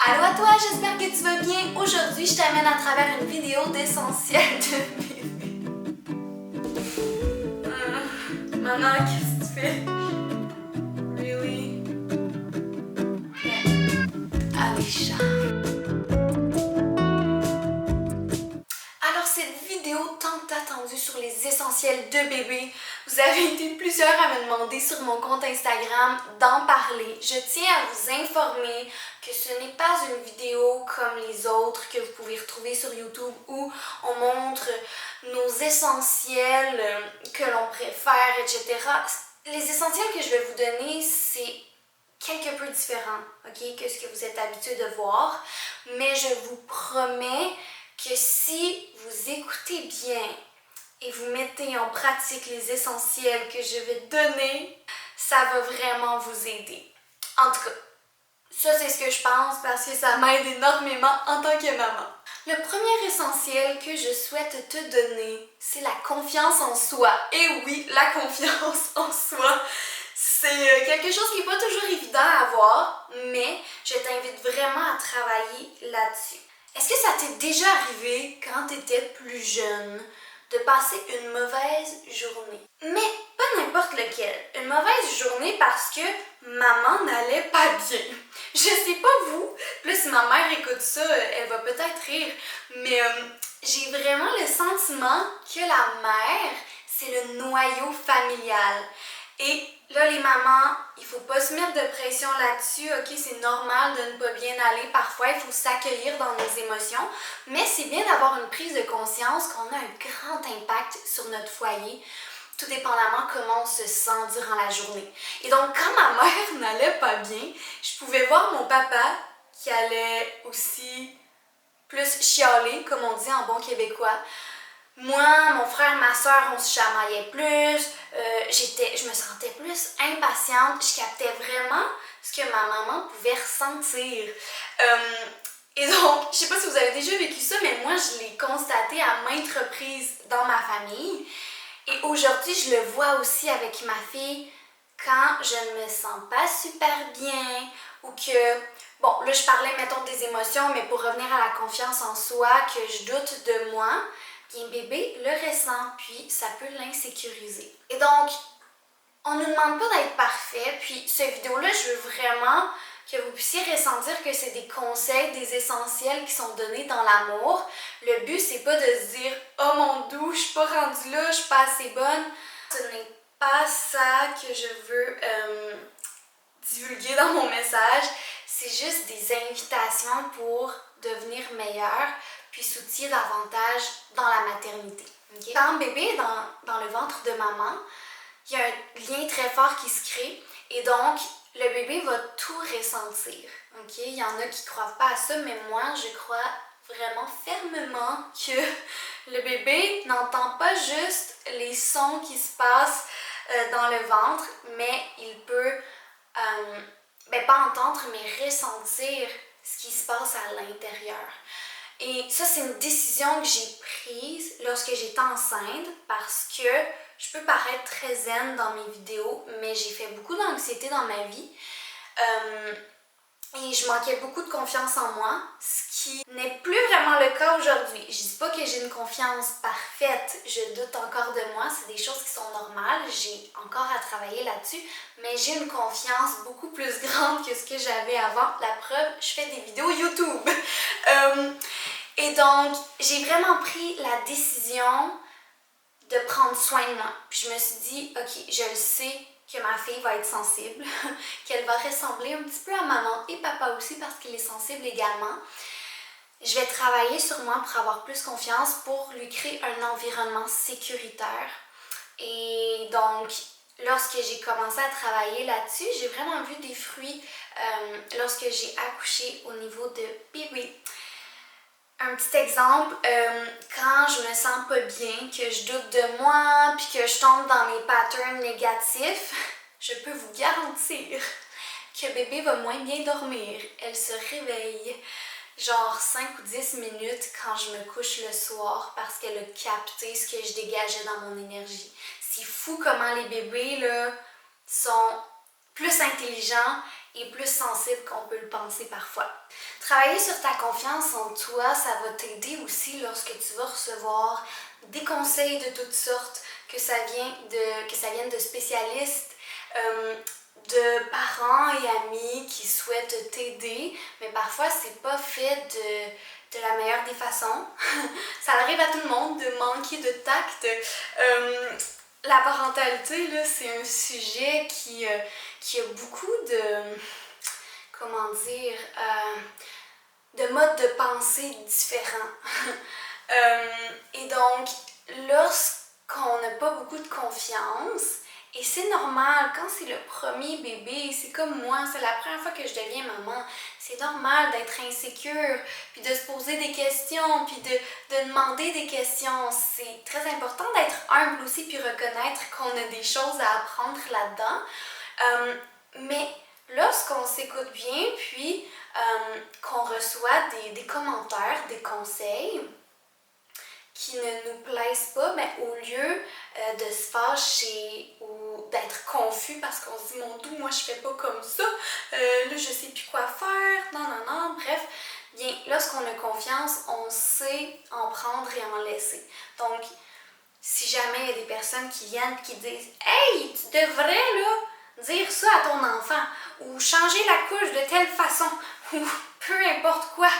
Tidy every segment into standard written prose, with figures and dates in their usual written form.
Allô à toi, j'espère que tu vas bien. Aujourd'hui, je t'amène à travers une vidéo d'essentiel de bébé. Maman, qu'est-ce que tu fais? Really? Allez, chat. Alors, cette vidéo tant attendue sur les essentiels de bébé, vous avez été plusieurs à me demander sur mon compte Instagram d'en parler. Je tiens à vous informer que ce n'est pas une vidéo comme les autres que vous pouvez retrouver sur YouTube où on montre nos essentiels que l'on préfère, etc. Les essentiels que je vais vous donner, c'est quelque peu différent, ok, que ce que vous êtes habitué de voir, mais je vous promets que si vous écoutez bien et vous mettez en pratique les essentiels que je vais donner, ça va vraiment vous aider. En tout cas, ça c'est ce que je pense parce que ça m'aide énormément en tant que maman. Le premier essentiel que je souhaite te donner, c'est la confiance en soi. Et oui, la confiance en soi. C'est quelque chose qui n'est pas toujours évident à avoir, mais je t'invite vraiment à travailler là-dessus. Est-ce que ça t'est déjà arrivé quand tu étais plus jeune de passer une mauvaise journée? Mais pas n'importe lequel. Une mauvaise journée parce que maman n'allait pas bien. Je sais pas vous, plus si ma mère écoute ça, elle va peut-être rire, mais j'ai vraiment le sentiment que la mère, c'est le noyau familial. Et là, les mamans, il faut pas se mettre de pression là-dessus, ok? C'est normal de ne pas bien aller. Parfois, il faut s'accueillir dans nos émotions. Mais c'est bien d'avoir une prise de conscience qu'on a un grand impact sur notre foyer, tout dépendamment comment on se sent durant la journée. Et donc, quand ma mère n'allait pas bien, je pouvais voir mon papa qui allait aussi plus chialer, comme on dit en bon québécois. Moi, mon frère, ma soeur, on se chamaillait plus, je me sentais plus impatiente, je captais vraiment ce que ma maman pouvait ressentir. Et donc, je sais pas si vous avez déjà vécu ça, mais moi, je l'ai constaté à maintes reprises dans ma famille. Et aujourd'hui, je le vois aussi avec ma fille quand je ne me sens pas super bien ou que, bon, là, je parlais, mettons, des émotions, mais pour revenir à la confiance en soi, que je doute de moi, bien, bébé le ressent, puis ça peut l'insécuriser. Et donc, on ne nous demande pas d'être parfait, puis cette vidéo-là, je veux vraiment que vous puissiez ressentir que c'est des conseils, des essentiels qui sont donnés dans l'amour. Le but, c'est pas de se dire « Oh mon doux, je suis pas rendue là, je suis pas assez bonne ». Ce n'est pas ça que je veux divulguer dans mon message. C'est juste des invitations pour devenir meilleur, puis s'outiller davantage dans la maternité. Okay? Quand bébé est dans le ventre de maman, il y a un lien très fort qui se crée et donc le bébé va tout ressentir. Okay? Il y en a qui ne croient pas à ça, mais moi je crois vraiment fermement que le bébé n'entend pas juste les sons qui se passent dans le ventre, mais il peut pas entendre, mais ressentir ce qui se passe à l'intérieur. Et ça, c'est une décision que j'ai prise lorsque j'étais enceinte parce que je peux paraître très zen dans mes vidéos, mais j'ai fait beaucoup d'anxiété dans ma vie. Et je manquais beaucoup de confiance en moi, ce qui n'est plus vraiment le cas aujourd'hui. Je dis pas que j'ai une confiance parfaite, je doute encore de moi, c'est des choses qui sont normales, j'ai encore à travailler là-dessus, mais j'ai une confiance beaucoup plus grande que ce que j'avais avant. La preuve, je fais des vidéos YouTube. Et donc, j'ai vraiment pris la décision de prendre soin de moi. Puis je me suis dit, ok, je le sais que ma fille va être sensible, qu'elle va ressembler un petit peu à maman et papa aussi parce qu'il est sensible également. Je vais travailler sur moi pour avoir plus confiance, pour lui créer un environnement sécuritaire. Et donc, lorsque j'ai commencé à travailler là-dessus, j'ai vraiment vu des fruits lorsque j'ai accouché au niveau de bébé. Un petit exemple, quand je me sens pas bien, que je doute de moi, puis que je tombe dans mes patterns négatifs, je peux vous garantir que bébé va moins bien dormir. Elle se réveille genre 5 ou 10 minutes quand je me couche le soir parce qu'elle a capté ce que je dégageais dans mon énergie. C'est fou comment les bébés là, sont plus intelligents et plus sensibles qu'on peut le penser parfois. Travailler sur ta confiance en toi, ça va t'aider aussi lorsque tu vas recevoir des conseils de toutes sortes, que ça vienne de spécialistes, de parents et amis qui souhaitent t'aider, mais parfois c'est pas fait de la meilleure des façons. Ça arrive à tout le monde de manquer de tact. La parentalité, là, c'est un sujet qui a beaucoup comment dire, de modes de pensée différents. Et donc, lorsqu'on n'a pas beaucoup de confiance, et c'est normal, quand c'est le premier bébé, c'est comme moi, c'est la première fois que je deviens maman, c'est normal d'être insécure, puis de se poser des questions, puis de demander des questions. C'est très important d'être humble aussi, puis reconnaître qu'on a des choses à apprendre là-dedans. Mais lorsqu'on s'écoute bien, puis qu'on reçoit des commentaires, des conseils qui ne nous plaisent pas, mais au lieu de se fâcher ou d'être confus parce qu'on se dit mon Dieu, moi je fais pas comme ça, là je sais plus quoi faire, non, bref, bien lorsqu'on a confiance, on sait en prendre et en laisser. Donc, si jamais il y a des personnes qui viennent et qui disent hey, tu devrais là dire ça à ton enfant ou changer la couche de telle façon ou peu importe quoi,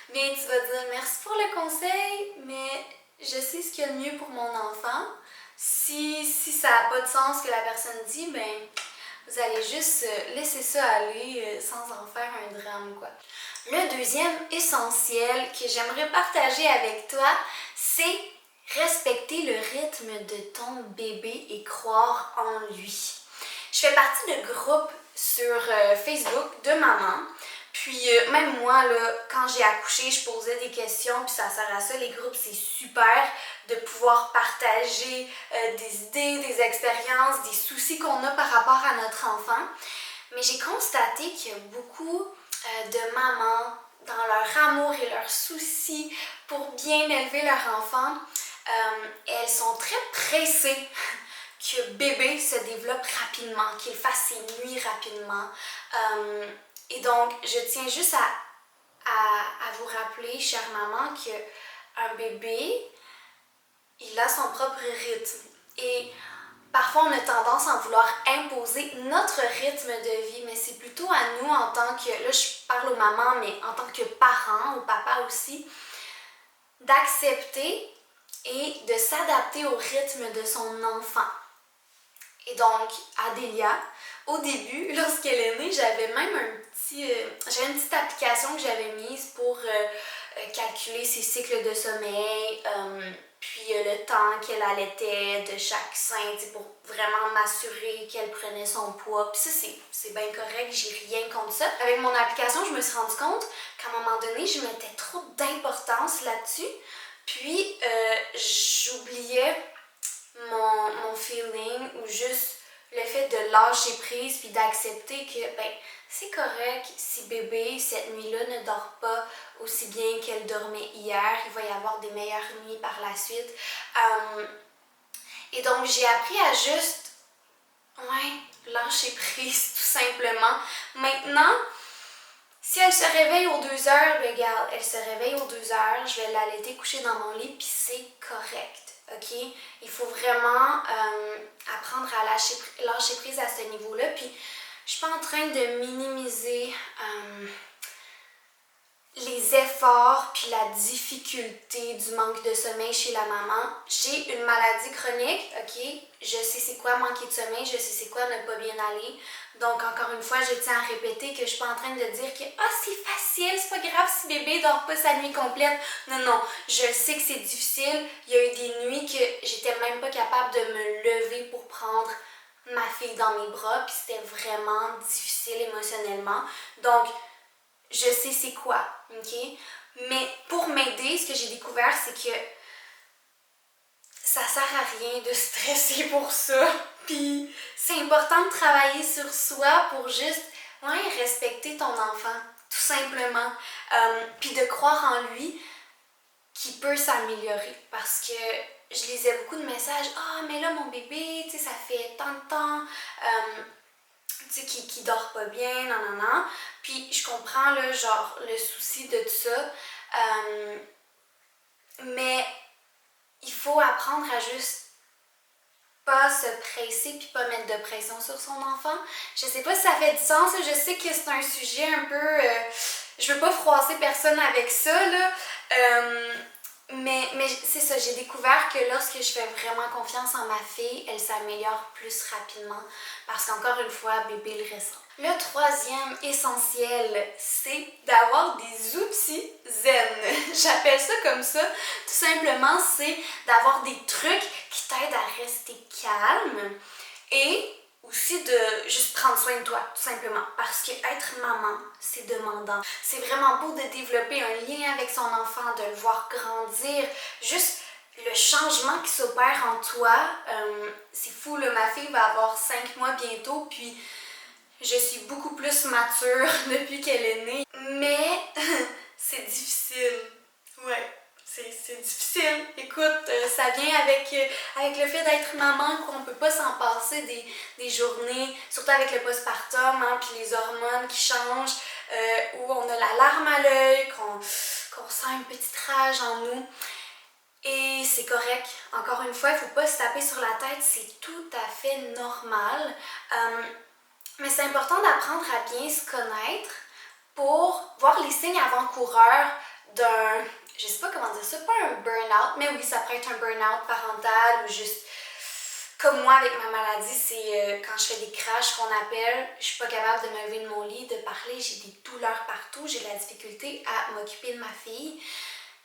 bien tu vas dire merci pour le conseil, mais je sais ce qu'il y a de mieux pour mon enfant. Si ça n'a pas de sens ce que la personne dit, ben vous allez juste laisser ça aller sans en faire un drame, quoi. Le deuxième essentiel que j'aimerais partager avec toi, c'est respecter le rythme de ton bébé et croire en lui. Je fais partie de groupes sur Facebook de mamans. Puis même moi, là, quand j'ai accouché, je posais des questions, puis ça sert à ça, les groupes, c'est super de pouvoir partager des idées, des expériences, des soucis qu'on a par rapport à notre enfant. Mais j'ai constaté qu'il y a beaucoup de mamans, dans leur amour et leurs soucis pour bien élever leur enfant, elles sont très pressées que bébé se développe rapidement, qu'il fasse ses nuits rapidement. Et donc, je tiens juste à vous rappeler, chère maman, qu'un bébé, il a son propre rythme. Et parfois, on a tendance à vouloir imposer notre rythme de vie, mais c'est plutôt à nous en tant que, là je parle aux mamans, mais en tant que parents, au papa aussi, d'accepter et de s'adapter au rythme de son enfant. Et donc, Adélia, au début, lorsqu'elle est née, j'avais même j'avais une petite application que j'avais mise pour calculer ses cycles de sommeil, puis le temps qu'elle allaitait de chaque sein, pour vraiment m'assurer qu'elle prenait son poids. Puis ça, c'est bien correct, j'ai rien contre ça. Avec mon application, je me suis rendu compte qu'à un moment donné, je mettais trop d'importance là-dessus, puis j'oubliais mon feeling ou juste le fait de lâcher prise puis d'accepter que ben c'est correct si bébé cette nuit-là ne dort pas aussi bien qu'elle dormait hier, il va y avoir des meilleures nuits par la suite. Et donc j'ai appris à juste lâcher prise tout simplement. Maintenant, si elle se réveille aux 2 heures, ben regarde, elle se réveille aux 2 heures, je vais l'allaiter coucher dans mon lit puis c'est correct. OK? Il faut vraiment apprendre à lâcher prise à ce niveau-là. Puis, je suis pas en train de minimiser les efforts puis la difficulté du manque de sommeil chez la maman. J'ai une maladie chronique, OK? Je sais c'est quoi manquer de sommeil, je sais c'est quoi ne pas bien aller. Donc, encore une fois, je tiens à répéter que je suis pas en train de dire que « Ah, c'est facile, c'est pas grave si bébé dort pas sa nuit complète. » Non, je sais que c'est difficile. Il y a eu des nuits que j'étais même pas capable de me lever pour prendre ma fille dans mes bras, puis c'était vraiment difficile émotionnellement. Donc, je sais c'est quoi, OK? Mais pour m'aider, ce que j'ai découvert, c'est que ça sert à rien de stresser pour ça. Puis c'est important de travailler sur soi pour juste respecter ton enfant, tout simplement. Puis de croire en lui qui peut s'améliorer. Parce que je lisais beaucoup de messages. Ah, mais là, mon bébé, tu sais, ça fait tant de temps. tu sais, qui dort pas bien, non. Puis je comprends, là, genre, le souci de tout ça. Mais il faut apprendre à juste pas se presser puis pas mettre de pression sur son enfant. Je sais pas si ça fait du sens, je sais que c'est un sujet un peu... je veux pas froisser personne avec ça, là. Mais c'est ça, j'ai découvert que lorsque je fais vraiment confiance en ma fille, elle s'améliore plus rapidement parce qu'encore une fois, bébé le ressent. Le troisième essentiel, c'est d'avoir des outils zen. J'appelle ça comme ça. Tout simplement, c'est d'avoir des trucs qui t'aident à rester calme et aussi de juste prendre soin de toi, tout simplement. Parce que être maman, c'est demandant. C'est vraiment beau de développer un lien avec son enfant, de le voir grandir. Juste le changement qui s'opère en toi, c'est fou, là. Ma fille va avoir 5 mois bientôt, puis je suis beaucoup plus mature depuis qu'elle est née. Mais c'est difficile. Ouais. C'est difficile. Écoute, ça vient avec le fait d'être maman, qu'on peut pas s'en passer des journées, surtout avec le postpartum, hein, puis les hormones qui changent, où on a la larme à l'œil, qu'on sent une petite rage en nous. Et c'est correct. Encore une fois, il faut pas se taper sur la tête, c'est tout à fait normal. Mais c'est important d'apprendre à bien se connaître pour voir les signes avant-coureurs d'un... Je sais pas comment dire ça, pas un burn-out, mais oui, ça peut être un burn-out parental ou juste... Comme moi avec ma maladie, c'est quand je fais des crashs qu'on appelle, je suis pas capable de me lever de mon lit, de parler, j'ai des douleurs partout, j'ai de la difficulté à m'occuper de ma fille.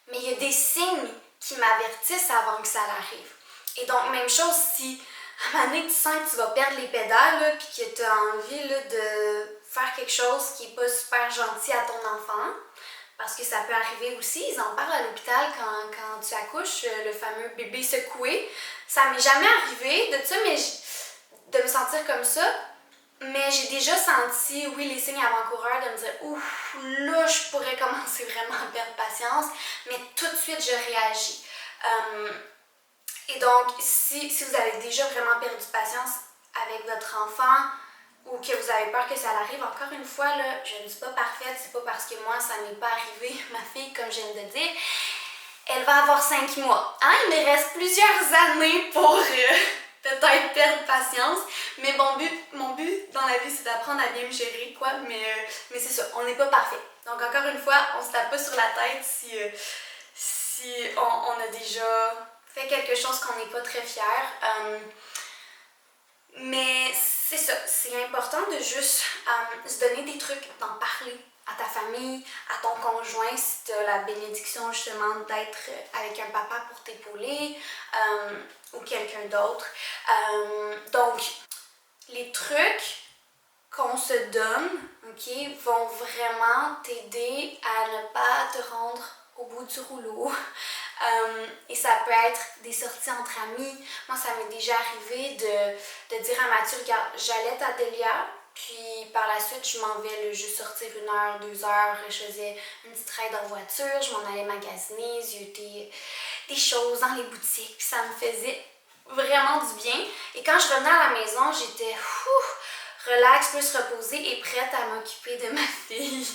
Mais il y a des signes qui m'avertissent avant que ça arrive. Et donc, même chose si à un moment donné, tu sens que tu vas perdre les pédales puis que tu as envie là, de faire quelque chose qui n'est pas super gentil à ton enfant, parce que ça peut arriver aussi, ils en parlent à l'hôpital quand tu accouches, le fameux bébé secoué. Ça m'est jamais arrivé de ça, mais de me sentir comme ça, mais j'ai déjà senti, oui, les signes avant-coureurs de me dire « Ouf, là, je pourrais commencer vraiment à perdre patience », mais tout de suite, je réagis. Et donc, si vous avez déjà vraiment perdu patience avec votre enfant ou que vous avez peur que ça arrive, encore une fois, là, je ne suis pas parfaite, c'est pas parce que moi, ça m'est pas arrivé, ma fille, comme je viens de dire, elle va avoir 5 mois. Hein? Il me reste plusieurs années pour peut-être perdre patience, mais mon but dans la vie, c'est d'apprendre à bien me gérer, quoi, mais c'est ça, on n'est pas parfait. Donc, encore une fois, on se tape pas sur la tête si on a déjà fait quelque chose qu'on n'est pas très fier. Mais c'est ça, c'est important de juste se donner des trucs, d'en parler à ta famille, à ton conjoint, si tu as la bénédiction justement d'être avec un papa pour t'épauler ou quelqu'un d'autre. Donc, les trucs qu'on se donne, ok, vont vraiment t'aider à ne pas te rendre au bout du rouleau. Et ça peut être des sorties entre amis. Moi, ça m'est déjà arrivé de dire à Mathieu, regarde, j'allais à Delia, puis par la suite, je m'en vais là, juste sortir 1 heure, 2 heures, je faisais une petite ride en voiture, je m'en allais magasiner, j'ai des choses dans les boutiques, puis ça me faisait vraiment du bien. Et quand je revenais à la maison, j'étais relax, plus reposée et prête à m'occuper de ma fille.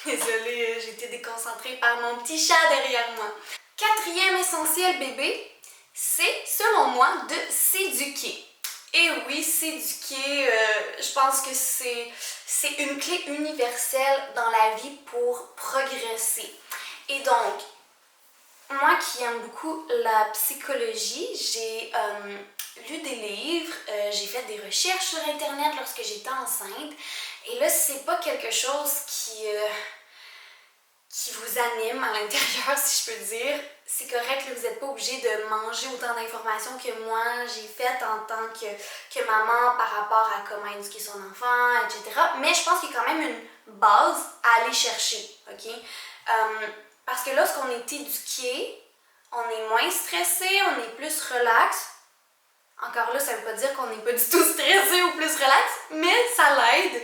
Désolée, j'ai été déconcentrée par mon petit chat derrière moi. Quatrième essentiel bébé, c'est selon moi de s'éduquer. Et oui, s'éduquer, je pense que c'est une clé universelle dans la vie pour progresser. Et donc, moi qui aime beaucoup la psychologie, j'ai lu des livres, j'ai fait des recherches sur Internet lorsque j'étais enceinte. Et là, c'est pas quelque chose qui vous anime à l'intérieur, si je peux dire. C'est correct, là, vous n'êtes pas obligé de manger autant d'informations que moi j'ai faites en tant que maman par rapport à comment éduquer son enfant, etc. Mais je pense qu'il y a quand même une base à aller chercher, ok? Parce que lorsqu'on est éduqué, on est moins stressé, on est plus relax. Encore là, ça ne veut pas dire qu'on n'est pas du tout stressé ou plus relax, mais ça l'aide.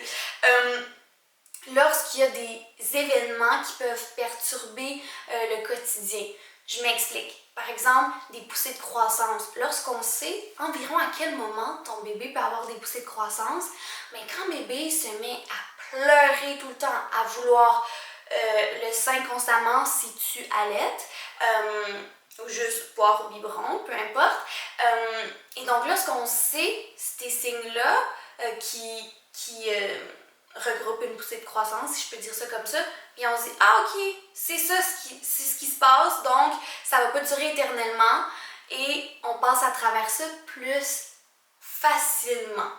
Lorsqu'il y a des événements qui peuvent perturber le quotidien. Je m'explique. Par exemple, des poussées de croissance. Lorsqu'on sait environ à quel moment ton bébé peut avoir des poussées de croissance, mais quand bébé se met à pleurer tout le temps, à vouloir le sein constamment si tu allaites, ou juste boire au biberon, peu importe. Et donc lorsqu'on sait ces signes-là qui regroupent une poussée de croissance, si je peux dire ça comme ça, puis on se dit « Ah ok, c'est ça, c'est ce qui se passe, donc ça va pas durer éternellement. » Et on passe à travers ça plus facilement,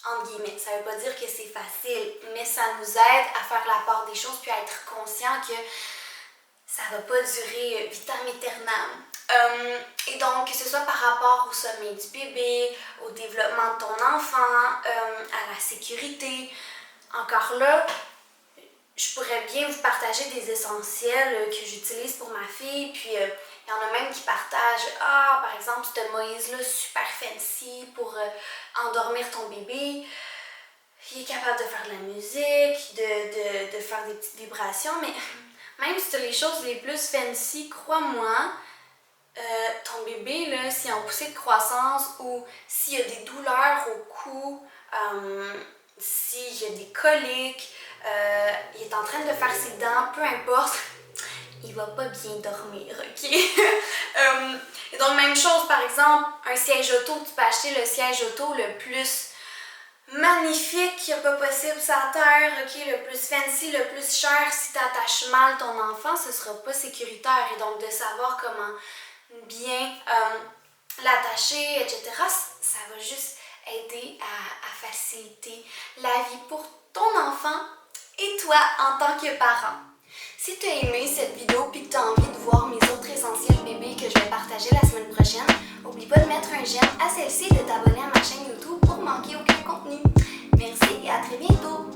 entre guillemets. Ça veut pas dire que c'est facile, mais ça nous aide à faire la part des choses puis à être conscient que ça va pas durer vitam aeternam. Et donc, que ce soit par rapport au sommeil du bébé, au développement de ton enfant, à la sécurité, encore là, je pourrais bien vous partager des essentiels que j'utilise pour ma fille, puis il y en a même qui partagent, par exemple, ce Moïse-là super fancy pour endormir ton bébé. Il est capable de faire de la musique, de faire des petites vibrations, mais même si tu as les choses les plus fancy, crois-moi, ton bébé, là, s'il est en poussée de croissance ou s'il y a des douleurs au cou, s'il y a des coliques, il est en train de faire ses dents, peu importe, il va pas bien dormir, ok? Et donc, même chose, par exemple, un siège auto, tu peux acheter le siège auto le plus magnifique qu'il n'y a pas possible sur la terre, ok, le plus fancy, le plus cher. Si tu attaches mal ton enfant, ce sera pas sécuritaire. Et donc, de savoir comment bien l'attacher, etc., ça va juste aider à faciliter la vie pour ton enfant et toi en tant que parent. Si tu as aimé cette vidéo et que tu as envie de voir mes autres essentiels bébés que je vais partager la semaine prochaine, n'oublie pas de mettre un j'aime à celle-ci et de t'abonner à ma chaîne YouTube pour manquer aucun contenu. Merci et à très bientôt!